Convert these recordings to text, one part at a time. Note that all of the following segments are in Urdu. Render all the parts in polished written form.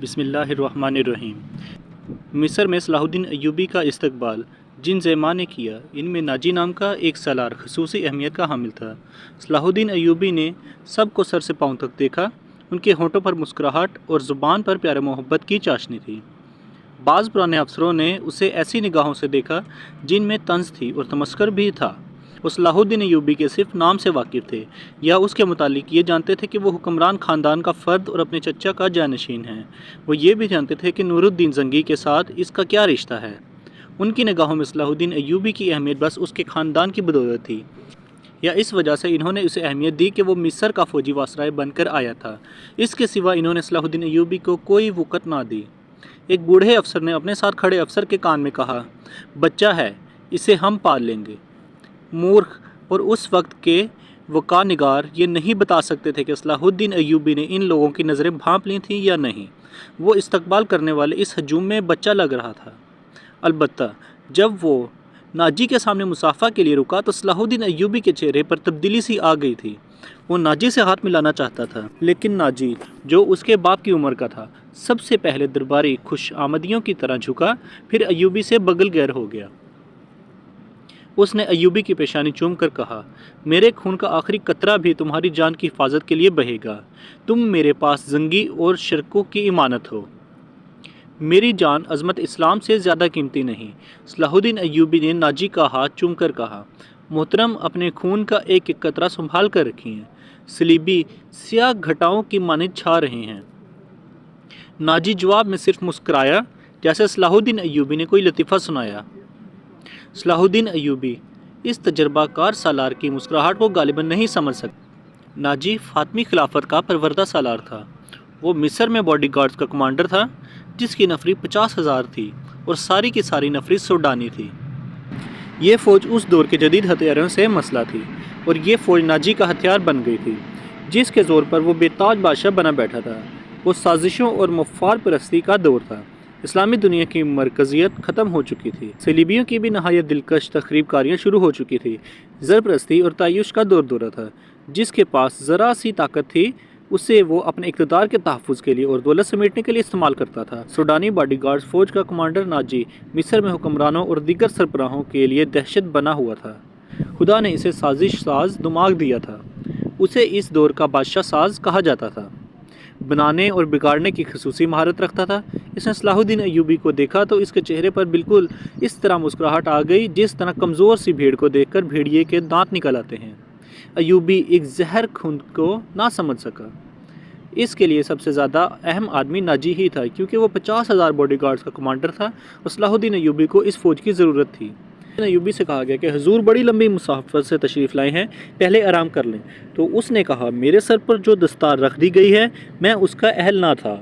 بسم اللہ الرحمن الرحیم۔ مصر میں صلاح الدین ایوبی کا استقبال جن زیما نے کیا، ان میں ناجی نام کا ایک سالار خصوصی اہمیت کا حامل تھا۔ صلاح الدین ایوبی نے سب کو سر سے پاؤں تک دیکھا، ان کے ہونٹوں پر مسکراہٹ اور زبان پر پیار محبت کی چاشنی تھی۔ بعض پرانے افسروں نے اسے ایسی نگاہوں سے دیکھا جن میں طنز تھی اور تمسخر بھی تھا۔ وہ صلاح الدین ایوبی کے صرف نام سے واقف تھے یا اس کے متعلق یہ جانتے تھے کہ وہ حکمران خاندان کا فرد اور اپنے چچا کا جانشین ہے۔ وہ یہ بھی جانتے تھے کہ نور الدین زنگی کے ساتھ اس کا کیا رشتہ ہے۔ ان کی نگاہوں میں صلاح الدین ایوبی کی اہمیت بس اس کے خاندان کی بدولت تھی، یا اس وجہ سے انہوں نے اسے اہمیت دی کہ وہ مصر کا فوجی واسطہ بن کر آیا تھا۔ اس کے سوا انہوں نے صلاح الدین ایوبی کو کوئی وقت نہ دی۔ ایک بوڑھے افسر نے اپنے ساتھ کھڑے افسر کے کان میں کہا، بچہ ہے، اسے ہم پال لیں گے۔ مورخ اور اس وقت کے وقار نگار یہ نہیں بتا سکتے تھے کہ صلاح الدین ایوبی نے ان لوگوں کی نظریں بھانپ لی تھیں یا نہیں۔ وہ استقبال کرنے والے اس ہجوم میں بچہ لگ رہا تھا۔ البتہ جب وہ ناجی کے سامنے مصافحہ کے لیے رکا تو صلاح الدین ایوبی کے چہرے پر تبدیلی سی آ گئی تھی۔ وہ ناجی سے ہاتھ ملانا چاہتا تھا، لیکن ناجی جو اس کے باپ کی عمر کا تھا سب سے پہلے درباری خوش آمدیوں کی طرح جھکا، پھر ایوبی سے بغل گیر ہو گیا۔ اس نے ایوبی کی پیشانی چوم کر کہا، میرے خون کا آخری قطرہ بھی تمہاری جان کی حفاظت کے لیے بہے گا۔ تم میرے پاس زنگی اور شرکوں کی امانت ہو۔ میری جان عظمت اسلام سے زیادہ قیمتی نہیں۔ صلاح الدین ایوبی نے ناجی کا ہاتھ چوم کر کہا، محترم، اپنے خون کا ایک ایک قطرہ سنبھال کر رکھیے، صلیبی سیاہ گھٹاؤں کی مانند چھا رہے ہیں۔ ناجی جواب میں صرف مسکرایا، جیسے صلاح الدین ایوبی نے کوئی لطیفہ سنایا۔ صلاح الدین ایوبی اس تجربہ کار سالار کی مسکراہٹ کو غالباً نہیں سمجھ سکا۔ ناجی فاطمی خلافت کا پروردہ سالار تھا۔ وہ مصر میں باڈی گارڈز کا کمانڈر تھا، جس کی نفری 50,000 تھی اور ساری کی ساری نفری سوڈانی تھی۔ یہ فوج اس دور کے جدید ہتھیاروں سے مسلح تھی، اور یہ فوج ناجی کا ہتھیار بن گئی تھی، جس کے زور پر وہ بے تاج بادشاہ بنا بیٹھا تھا۔ وہ سازشوں اور مفاد پرستی کا دور تھا۔ اسلامی دنیا کی مرکزیت ختم ہو چکی تھی۔ صلیبیوں کی بھی نہایت دلکش تخریب کاریاں شروع ہو چکی تھی۔ زر پرستی اور تعیش کا دورہ تھا۔ جس کے پاس ذرا سی طاقت تھی، اسے وہ اپنے اقتدار کے تحفظ کے لیے اور دولت سمیٹنے کے لیے استعمال کرتا تھا۔ سوڈانی باڈی گارڈز فوج کا کمانڈر ناجی مصر میں حکمرانوں اور دیگر سربراہوں کے لیے دہشت بنا ہوا تھا۔ خدا نے اسے سازش ساز دماغ دیا تھا۔ اسے اس دور کا بادشاہ ساز کہا جاتا تھا۔ بنانے اور بگاڑنے کی خصوصی مہارت رکھتا تھا۔ اس نے صلاح الدین ایوبی کو دیکھا تو اس کے چہرے پر بالکل اس طرح مسکراہٹ آ گئی جس طرح کمزور سی بھیڑ کو دیکھ کر بھیڑیے کے دانت نکل آتے ہیں۔ ایوبی ایک زہر خند کو نہ سمجھ سکا۔ اس کے لیے سب سے زیادہ اہم آدمی ناجی ہی تھا، کیونکہ وہ 50,000 باڈی گارڈز کا کمانڈر تھا اور صلاح الدین ایوبی کو اس فوج کی ضرورت تھی۔ ایوبی سے کہا گیا کہ حضور بڑی لمبی مسافت سے تشریف لائے ہیں، پہلے آرام کر لیں۔ تو اس نے کہا، میرے سر پر جو دستار رکھ دی گئی ہے میں اس کا اہل نہ تھا۔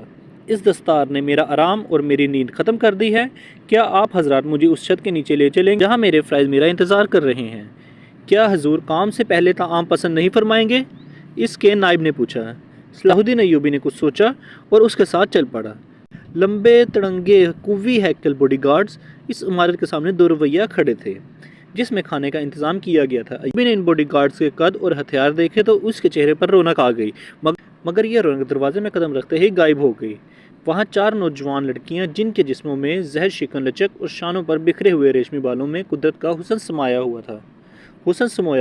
اس دستار نے میرا آرام اور میری نیند ختم کر دی ہے۔ کیا آپ حضرات مجھے اس چھت کے نیچے لے چلیں گے جہاں میرے فرائض میرا انتظار کر رہے ہیں؟ کیا حضور کام سے پہلے طعام پسند نہیں فرمائیں گے؟ اس کے نائب نے پوچھا۔ صلاح الدین ایوبی نے کچھ سوچا اور اس کے ساتھ چل پڑا۔ لمبے تڑنگے قوی ہیکل باڈی گارڈز اس عمارت کے سامنے دو رویہ کھڑے تھے، جس میں کھانے کا انتظام کیا گیا تھا۔ ایوبی نے ان باڈی گارڈز کے قد اور ہتھیار دیکھے تو اس کے چہرے پر رونق آ گئی، مگر یہ رونق دروازے میں قدم رکھتے ہی غائب ہو گئی۔ وہاں 4 نوجوان لڑکیاں، جن کے جسموں میں زہر شکن لچک اور شانوں پر بکھرے ہوئے ریشمی بالوں میں قدرت کا حسن سمایا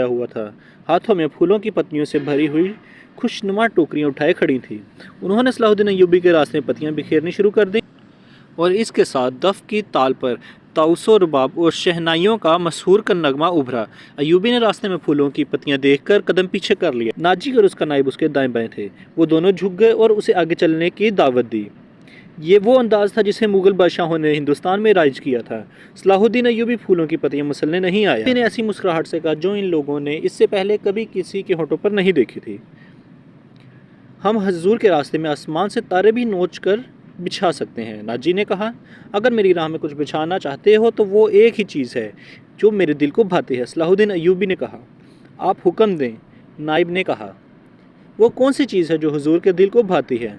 ہوا تھا، ہاتھوں میں پھولوں کی پتیوں سے بھری ہوئی خوشنما ٹوکریاں اٹھائے کھڑی تھیں۔ انہوں نے صلاح الدین ایوبی کے راستے میں پتیاں بکھیرنی شروع کر دیں اور اس کے ساتھ دف کی تال پر طاؤس و رباب اور شہنائیوں کا مسحور کن نغمہ ابھرا۔ ایوبی نے راستے میں پھولوں کی پتیاں دیکھ کر قدم پیچھے کر لیا۔ ناجی اور اس کا نائب اس کے دائیں بائیں تھے۔ وہ دونوں جھک گئے اور اسے آگے چلنے کی دعوت دی۔ یہ وہ انداز تھا جسے مغل بادشاہوں نے ہندوستان میں رائج کیا تھا۔ صلاح الدین ایوبی پھولوں کی پتیاں مسلنے نہیں آیا۔ نے ایسی مسکراہٹ سے کہا جو ان لوگوں نے اس سے پہلے کبھی کسی کے ہونٹوں پر نہیں دیکھی تھی۔ ہم حضور کے راستے میں آسمان سے تارے بھی نوچ کر بچھا سکتے ہیں۔ ناجی نے کہا، اگر میری راہ میں کچھ بچھانا چاہتے ہو تو وہ ایک ہی چیز ہے جو میرے دل کو بھاتی ہے۔ صلاح الدین ایوبی نے کہا، آپ حکم دیں۔ نائب نے کہا، وہ کون سی چیز ہے جو حضور کے دل کو بھاتی ہے؟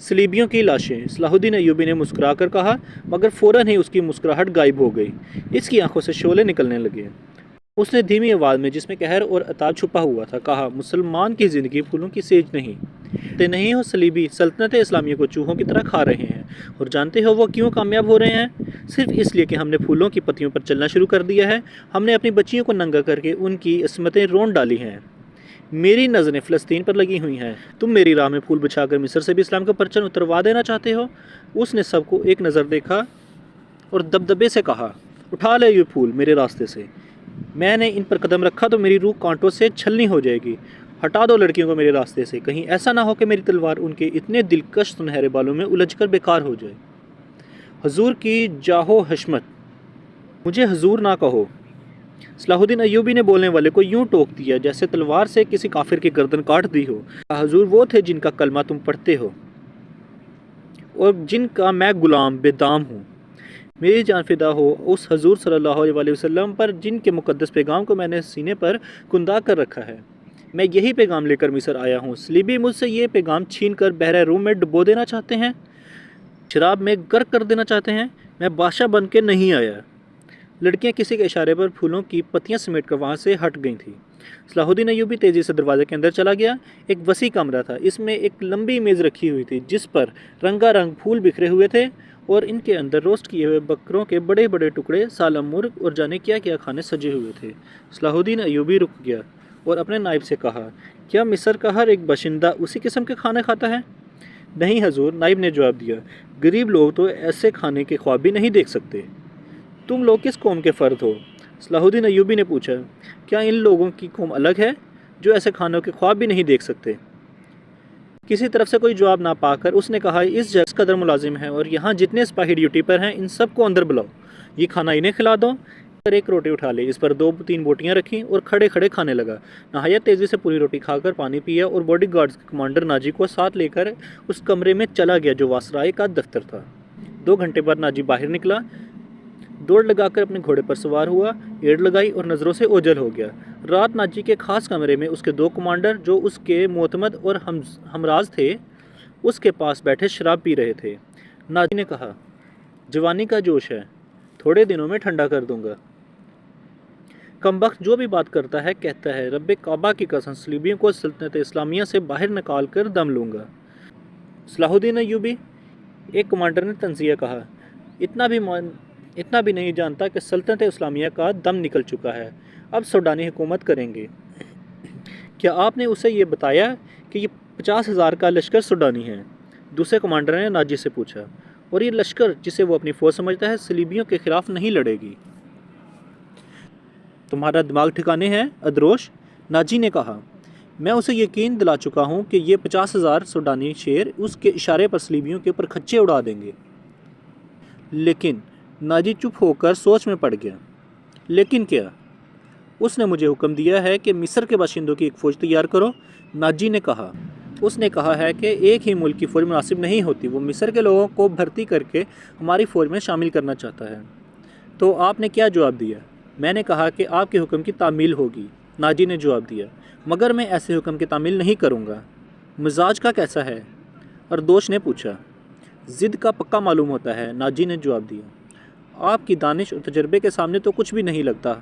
صلیبیوں کی لاشیں۔ صلاح الدین ایوبی نے مسکرا کر کہا، مگر فوراً ہی اس کی مسکراہٹ غائب ہو گئی۔ اس کی آنکھوں سے شعلے نکلنے لگے۔ اس نے دھیمی آواز میں، جس میں قہر اور عتاب چھپا ہوا تھا، کہا، مسلمان کی زندگی پھولوں کی سیج نہیں۔ نہیں ہو صلیبی سلطنت اسلامیہ کو چوہوں کی طرح کھا رہے ہیں، اور جانتے ہو وہ کیوں کامیاب ہو رہے ہیں؟ صرف اس لیے کہ ہم نے پھولوں کی پتیوں پر چلنا شروع کر دیا ہے۔ ہم نے اپنی بچیوں کو ننگا کر کے ان کی عصمتیں رون ڈالی ہیں۔ میری نظریں فلسطین پر لگی ہوئی ہیں۔ تم میری راہ میں پھول بچھا کر مصر سے بھی اسلام کا پرچم اتروا دینا چاہتے ہو؟ اس نے سب کو ایک نظر دیکھا اور دبدبے سے کہا، اٹھا لے یہ پھول میرے راستے سے۔ میں نے ان پر قدم رکھا تو میری روح کانٹوں سے چھلنی ہو جائے گی۔ ہٹا دو لڑکیوں کو میرے راستے سے، کہیں ایسا نہ ہو کہ میری تلوار ان کے اتنے دلکش سنہرے بالوں میں الجھ کر بیکار ہو جائے۔ حضور کی جاہ و حشمت، مجھے حضور نہ کہو۔ صلاح الدین ایوبی نے بولنے والے کو یوں ٹوک دیا جیسے تلوار سے کسی کافر کی گردن کاٹ دی ہو۔ حضور وہ تھے جن کا کلمہ تم پڑھتے ہو اور جن کا میں غلام بے دام ہوں۔ میری جان فدا ہو اس حضور صلی اللہ علیہ وسلم پر جن کے مقدس پیغام کو میں نے سینے پر کندہ کر رکھا ہے۔ میں یہی پیغام لے کر مصر آیا ہوں۔ صلیبی مجھ سے یہ پیغام چھین کر بحر روم میں ڈبو دینا چاہتے ہیں، شراب میں غرق کر دینا چاہتے ہیں۔ میں بادشاہ بن کے نہیں آیا۔ لڑکیاں کسی کے اشارے پر پھولوں کی پتیاں سمیٹ کر وہاں سے ہٹ گئی تھیں۔ صلاح الدین ایوبی تیزی سے دروازے کے اندر چلا گیا۔ ایک وسیع کمرہ تھا، اس میں ایک لمبی میز رکھی ہوئی تھی جس پر رنگا رنگ پھول بکھرے ہوئے تھے، اور ان کے اندر روسٹ کیے ہوئے بکروں کے بڑے بڑے ٹکڑے، سالم مرغ اور جانے کیا کیا کھانے سجے ہوئے تھے۔ صلاح الدین ایوبی رک گیا اور اپنے نائب سے کہا، کیا مصر کا ہر ایک باشندہ اسی قسم کے کھانے کھاتا ہے؟ نہیں حضور، نائب نے جواب دیا، غریب لوگ تو ایسے کھانے کے خواب بھی نہیں دیکھ سکتے۔ تم لوگ کس قوم کے فرد ہو؟ صلاح الدین ایوبی نے پوچھا۔ کیا ان لوگوں کی قوم الگ ہے جو ایسے کھانوں کے خواب بھی نہیں دیکھ سکتے؟ کسی طرف سے کوئی جواب نہ پا کر اس نے کہا، اس جگہ قدر ملازم ہیں اور یہاں جتنے سپاہی ڈیوٹی پر ہیں ان سب کو اندر بلاؤ، یہ کھانا انہیں کھلا دو۔ ایک روٹی اٹھا لی، اس پر 2-3 بوٹیاں رکھیں اور کھڑے کھڑے کھانے لگا۔ نہایت تیزی سے پوری روٹی کھا کر پانی پیا اور باڈی گارڈز کے کمانڈر ناجی کو ساتھ لے کر اس کمرے میں چلا گیا جو واسرائے کا دفتر تھا۔ 2 گھنٹے بعد ناجی باہر نکلا، دوڑ لگا کر اپنے گھوڑے پر سوار ہوا، ایڑ لگائی اور نظروں سے اوجھل ہو گیا۔ رات ناجی کے خاص کمرے میں اس کے 2 کمانڈر جو اس کے معتمد اور ہمراز تھے اس کے پاس بیٹھے شراب پی رہے تھے۔ ناجی نے کہا، جوانی کا جوش ہے، تھوڑے دنوں میں ٹھنڈا کر دوں گا۔ کمبخت جو بھی بات کرتا ہے کہتا ہے، رب کعبہ کی قسم صلیبیوں کو سلطنت اسلامیہ سے باہر نکال کر دم لوں گا۔ صلاح الدین ایوبی، ایک کمانڈر نے تنزیہ کہا، اتنا بھی نہیں جانتا کہ سلطنت اسلامیہ کا دم نکل چکا ہے، اب سوڈانی حکومت کریں گے۔ کیا آپ نے اسے یہ بتایا کہ یہ 50,000 کا لشکر سوڈانی ہے؟ دوسرے کمانڈر نے ناجی سے پوچھا، اور یہ لشکر جسے وہ اپنی فوج سمجھتا ہے صلیبیوں کے خلاف نہیں لڑے گی۔ تمہارا دماغ ٹھکانے ہے ادروش؟ ناجی نے کہا، میں اسے یقین دلا چکا ہوں کہ یہ 50,000 سوڈانی شیر اس کے اشارے پر صلیبیوں کے اوپر کھچے اڑا دیں گے۔ لیکن ناجی چپ ہو کر سوچ میں پڑ گیا۔ لیکن کیا؟ اس نے مجھے حکم دیا ہے کہ مصر کے باشندوں کی ایک فوج تیار کرو۔ ناجی نے کہا، اس نے کہا ہے کہ ایک ہی ملک کی فوج مناسب نہیں ہوتی، وہ مصر کے لوگوں کو بھرتی کر کے ہماری فوج میں شامل کرنا چاہتا ہے۔ تو آپ نے کیا جواب دیا؟ میں نے کہا کہ آپ کے حکم کی تعمیل ہوگی۔ ناجی نے جواب دیا، مگر میں ایسے حکم کی تعمیل نہیں کروں گا۔ مزاج کا کیسا ہے؟ اردوش نے پوچھا۔ ضد کا پکا معلوم ہوتا ہے، ناجی نے جواب دیا۔ آپ کی دانش اور تجربے کے سامنے تو کچھ بھی نہیں لگتا۔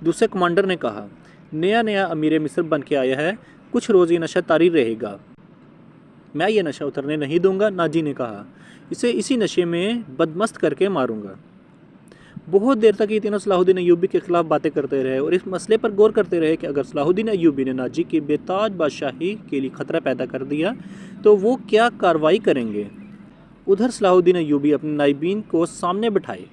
دوسرے کمانڈر نے کہا، نیا امیر مصر بن کے آیا ہے، کچھ روز یہ نشہ طاری رہے گا۔ میں یہ نشہ اترنے نہیں دوں گا، ناجی نے کہا، اسے اسی نشے میں بدمست کر کے ماروں گا۔ بہت دیر تک یہ تینوں صلاح الدین ایوبی کے خلاف باتیں کرتے رہے اور اس مسئلے پر غور کرتے رہے کہ اگر صلاح الدین ایوبی نے ناجی کی بے تاج بادشاہی کے لیے خطرہ پیدا کر دیا تو وہ کیا کارروائی کریں گے۔ ادھر صلاح الدین ایوبی اپنے نائبین کو سامنے بٹھائے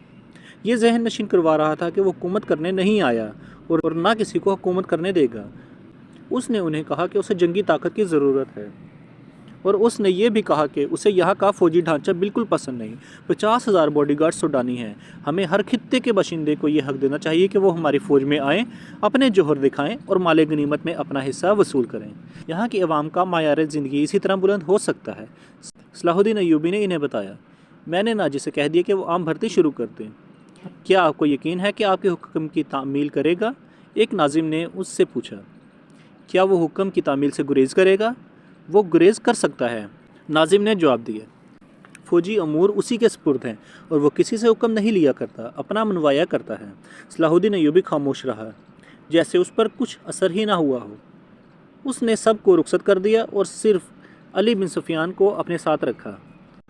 یہ ذہن نشین کروا رہا تھا کہ وہ حکومت کرنے نہیں آیا اور نہ کسی کو حکومت کرنے دے گا۔ اس نے انہیں کہا کہ اسے جنگی طاقت کی ضرورت ہے، اور اس نے یہ بھی کہا کہ اسے یہاں کا فوجی ڈھانچہ بالکل پسند نہیں۔ 50,000 باڈی گارڈ سوڈانی ہیں، ہمیں ہر خطے کے باشندے کو یہ حق دینا چاہیے کہ وہ ہماری فوج میں آئیں، اپنے جوہر دکھائیں اور مال غنیمت میں اپنا حصہ وصول کریں۔ یہاں کی عوام کا معیار زندگی اسی طرح بلند ہو سکتا ہے۔ صلاح الدین ایوبی نے انہیں بتایا، میں نے ناجی سے کہہ دیا کہ وہ عام بھرتی شروع کر دیں۔ کیا آپ کو یقین ہے کہ آپ کے حکم کی تعمیل کرے گا؟ ایک ناظم نے اس سے پوچھا۔ کیا وہ حکم کی تعمیل سے گریز کرے گا؟ وہ گریز کر سکتا ہے، ناظم نے جواب دیا۔ فوجی امور اسی کے سپرد ہیں اور وہ کسی سے حکم نہیں لیا کرتا، اپنا منوایا کرتا ہے۔ صلاح الدین ایوبی خاموش رہا، جیسے اس پر کچھ اثر ہی نہ ہوا ہو۔ اس نے سب کو رخصت کر دیا اور صرف علی بن سفیان کو اپنے ساتھ رکھا۔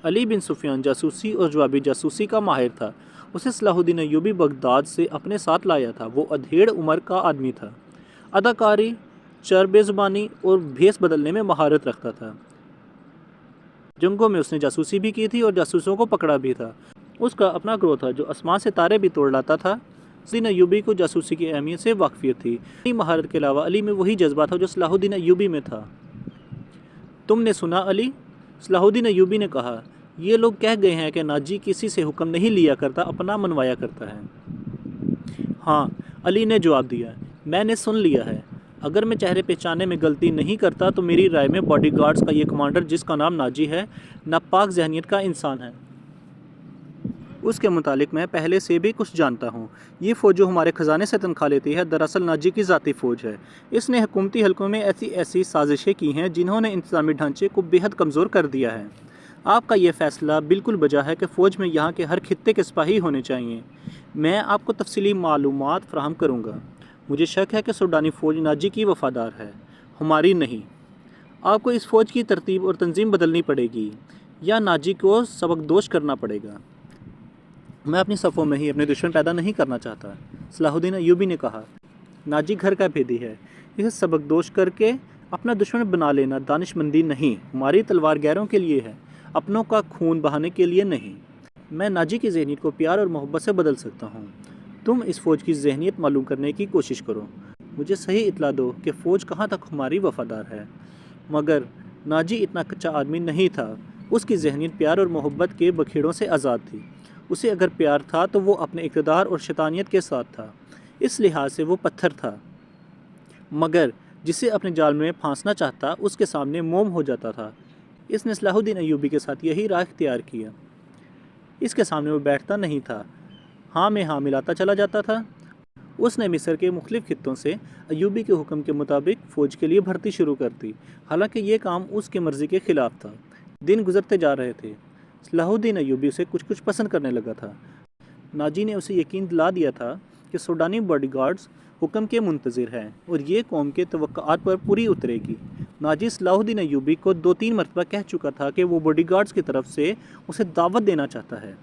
علی بن سفیان جاسوسی اور جوابی جاسوسی کا ماہر تھا۔ اسے صلاح الدین ایوبی بغداد سے اپنے ساتھ لایا تھا۔ وہ ادھیڑ عمر کا آدمی تھا، اداکاری، چربے زبانی اور بھیس بدلنے میں مہارت رکھتا تھا۔ جنگوں میں اس نے جاسوسی بھی کی تھی اور جاسوسوں کو پکڑا بھی تھا۔ اس کا اپنا گروہ تھا جو آسمان سے تارے بھی توڑ لاتا تھا۔ صلاح الدین ایوبی کو جاسوسی کی اہمیت سے واقفیت تھی۔ اپنی مہارت کے علاوہ علی میں وہی جذبہ تھا جو صلاح الدین ایوبی میں تھا۔ تم نے سنا علی؟ صلاح الدین ایوبی نے کہا، یہ لوگ کہہ گئے ہیں کہ ناجی کسی سے حکم نہیں لیا کرتا، اپنا منوایا کرتا ہے۔ ہاں، علی نے جواب دیا، میں نے سن لیا ہے۔ اگر میں چہرے پہچانے میں غلطی نہیں کرتا تو میری رائے میں باڈی گارڈز کا یہ کمانڈر جس کا نام ناجی ہے، ناپاک ذہنیت کا انسان ہے۔ اس کے متعلق میں پہلے سے بھی کچھ جانتا ہوں۔ یہ فوج جو ہمارے خزانے سے تنخواہ لیتی ہے دراصل ناجی کی ذاتی فوج ہے۔ اس نے حکومتی حلقوں میں ایسی سازشیں کی ہیں جنہوں نے انتظامی ڈھانچے کو بے حد کمزور کر دیا ہے۔ آپ کا یہ فیصلہ بالکل بجا ہے کہ فوج میں یہاں کے ہر خطے کے سپاہی ہونے چاہیے۔ میں آپ کو تفصیلی معلومات فراہم کروں گا۔ مجھے شک ہے کہ سوڈانی فوج ناجی کی وفادار ہے، ہماری نہیں۔ آپ کو اس فوج کی ترتیب اور تنظیم بدلنی پڑے گی یا ناجی کو سبکدوش کرنا پڑے گا۔ میں اپنی صفوں میں ہی اپنے دشمن پیدا نہیں کرنا چاہتا، صلاح الدین ایوبی نے کہا۔ ناجی گھر کا بھیدی ہے، اسے سبکدوش کر کے اپنا دشمن بنا لینا دانش مندی نہیں۔ ہماری تلوار غیروں کے لیے ہے، اپنوں کا خون بہانے کے لیے نہیں۔ میں ناجی کی ذہنیت کو پیار اور محبت سے بدل سکتا ہوں۔ تم اس فوج کی ذہنیت معلوم کرنے کی کوشش کرو، مجھے صحیح اطلاع دو کہ فوج کہاں تک ہماری وفادار ہے۔ مگر ناجی اتنا کچا آدمی نہیں تھا۔ اس کی ذہنیت پیار اور محبت کے بکھیڑوں سے آزاد تھی۔ اسے اگر پیار تھا تو وہ اپنے اقتدار اور شیطانیت کے ساتھ تھا، اس لحاظ سے وہ پتھر تھا۔ مگر جسے اپنے جال میں پھانسنا چاہتا اس کے سامنے موم ہو جاتا تھا۔ اس نے صلاح الدین ایوبی کے ساتھ یہی راہ اختیار کیا۔ اس کے سامنے وہ بیٹھتا نہیں تھا، ہاں میں ہاں ملاتا چلا جاتا تھا۔ اس نے مصر کے مختلف خطوں سے ایوبی کے حکم کے مطابق فوج کے لیے بھرتی شروع کر دی، حالانکہ یہ کام اس کی مرضی کے خلاف تھا۔ دن گزرتے جا رہے تھے، صلاح الدین ایوبی اسے کچھ پسند کرنے لگا تھا۔ ناجی نے اسے یقین دلا دیا تھا کہ سوڈانی باڈی گارڈز حکم کے منتظر ہیں اور یہ قوم کے توقعات پر پوری اترے گی۔ ناجی صلاح الدین ایوبی کو 2-3 مرتبہ کہہ چکا تھا کہ وہ باڈی گارڈز کی طرف سے اسے دعوت دینا چاہتا ہے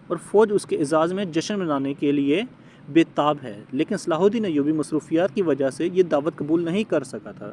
اور فوج اس کے اعزاز میں جشن منانے کے لیے بے تاب ہے، لیکن صلاح الدین ایوبی مصروفیات کی وجہ سے یہ دعوت قبول نہیں کر سکا تھا۔